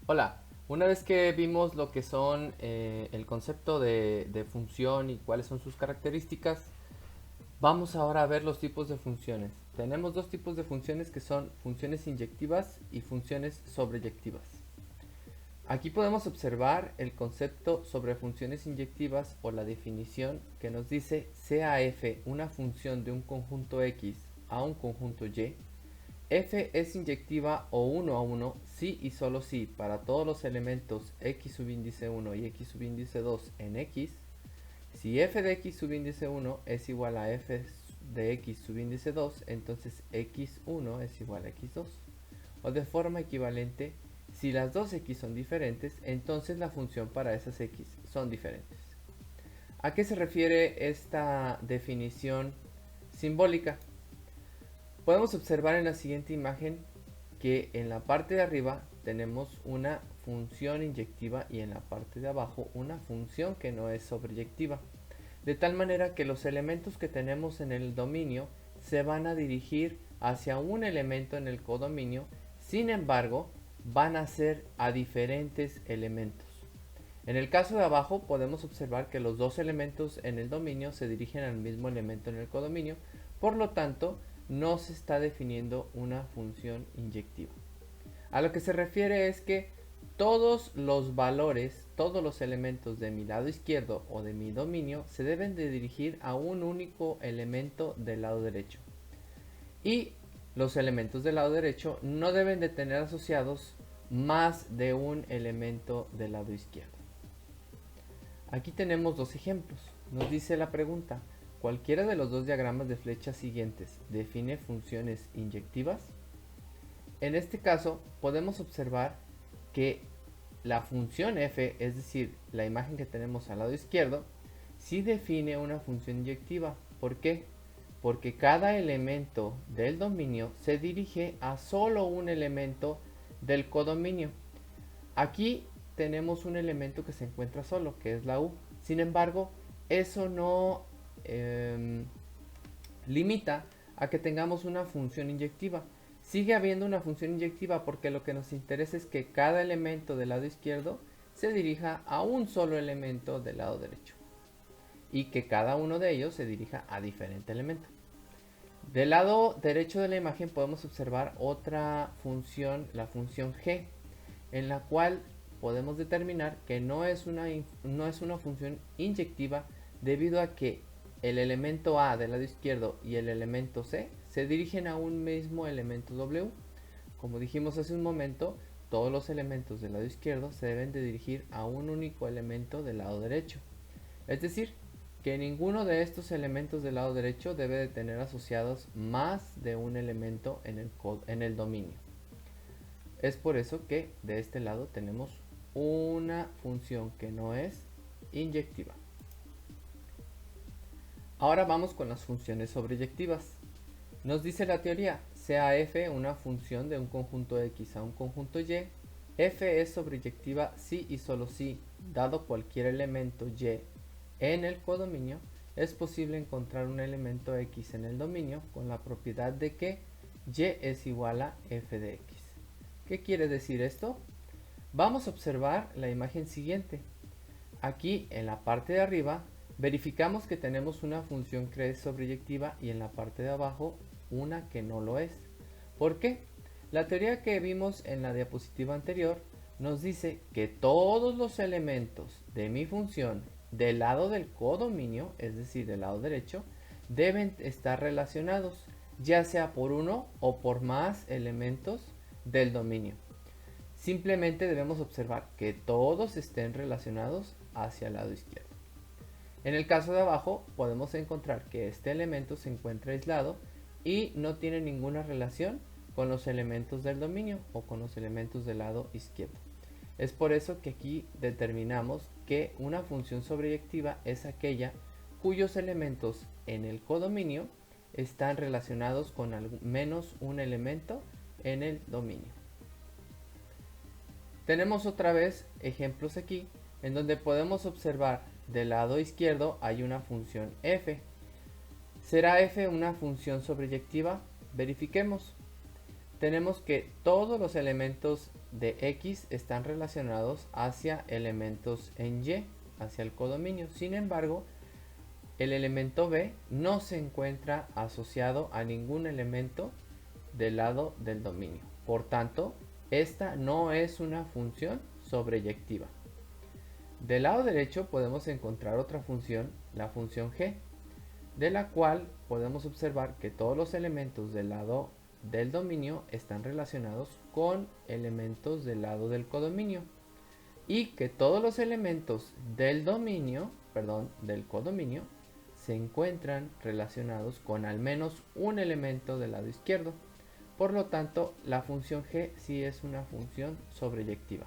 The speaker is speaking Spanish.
Hola, una vez que vimos lo que son el concepto de función y cuáles son sus características, vamos ahora a ver los tipos de funciones. Tenemos dos tipos de funciones que son funciones inyectivas y funciones sobreyectivas. Aquí podemos observar el concepto sobre funciones inyectivas o la definición que nos dice sea f una función de un conjunto x a un conjunto y. F es inyectiva o 1 a 1 si y solo si para todos los elementos x subíndice 1 y x subíndice 2 en x. Si f de x subíndice 1 es igual a f de x subíndice 2, entonces x1 es igual a x2. O de forma equivalente, si las dos x son diferentes, entonces la función para esas x son diferentes. ¿A qué se refiere esta definición simbólica? Podemos observar en la siguiente imagen que en la parte de arriba tenemos una función inyectiva y en la parte de abajo una función que no es sobreyectiva. De tal manera que los elementos que tenemos en el dominio se van a dirigir hacia un elemento en el codominio, sin embargo, van a ser a diferentes elementos. En el caso de abajo podemos observar que los dos elementos en el dominio se dirigen al mismo elemento en el codominio, por lo tanto no se está definiendo una función inyectiva. A lo que se refiere es que todos los valores, todos los elementos de mi lado izquierdo o de mi dominio se deben de dirigir a un único elemento del lado derecho. Y los elementos del lado derecho no deben de tener asociados más de un elemento del lado izquierdo. Aquí tenemos dos ejemplos. Nos dice la pregunta, ¿cualquiera de los dos diagramas de flechas siguientes define funciones inyectivas? En este caso podemos observar que la función f, es decir, la imagen que tenemos al lado izquierdo, sí define una función inyectiva. ¿Por qué? Porque cada elemento del dominio se dirige a solo un elemento del codominio. Aquí tenemos un elemento que se encuentra solo, que es la u. Sin embargo, eso no limita a que tengamos una función inyectiva. Sigue habiendo una función inyectiva porque lo que nos interesa es que cada elemento del lado izquierdo se dirija a un solo elemento del lado derecho y que cada uno de ellos se dirija a diferente elemento. Del lado derecho de la imagen podemos observar otra función, la función g, en la cual podemos determinar que no es una función inyectiva debido a que el elemento A del lado izquierdo y el elemento C se dirigen a un mismo elemento W. Como dijimos hace un momento, todos los elementos del lado izquierdo se deben de dirigir a un único elemento del lado derecho. Es decir, que ninguno de estos elementos del lado derecho debe de tener asociados más de un elemento en el dominio. Es por eso que de este lado tenemos una función que no es inyectiva. Ahora vamos con las funciones sobreyectivas. Nos dice la teoría, sea f una función de un conjunto x a un conjunto y, f es sobreyectiva si y solo si, dado cualquier elemento y en el codominio, es posible encontrar un elemento x en el dominio con la propiedad de que y es igual a f de x. ¿Qué quiere decir esto? Vamos a observar la imagen siguiente. Aquí en la parte de arriba verificamos que tenemos una función que es sobreyectiva y en la parte de abajo una que no lo es. ¿Por qué? La teoría que vimos en la diapositiva anterior nos dice que todos los elementos de mi función del lado del codominio, es decir, del lado derecho, deben estar relacionados, ya sea por uno o por más elementos del dominio. Simplemente debemos observar que todos estén relacionados hacia el lado izquierdo. En el caso de abajo podemos encontrar que este elemento se encuentra aislado y no tiene ninguna relación con los elementos del dominio o con los elementos del lado izquierdo. Es por eso que aquí determinamos que una función sobreyectiva es aquella cuyos elementos en el codominio están relacionados con al menos un elemento en el dominio. Tenemos otra vez ejemplos aquí en donde podemos observar del lado izquierdo hay una función f. ¿Será f una función sobreyectiva? Verifiquemos. tenemos que todos los elementos de X están relacionados hacia elementos en Y, hacia el codominio. Sin embargo, el elemento B no se encuentra asociado a ningún elemento del lado del dominio. Por tanto, esta no es una función sobreyectiva. Del lado derecho podemos encontrar otra función, la función G, de la cual podemos observar que todos los elementos del lado del dominio están relacionados con elementos del lado del codominio y que todos los elementos del dominio, del codominio, se encuentran relacionados con al menos un elemento del lado izquierdo. Por lo tanto, la función G sí es una función sobreyectiva.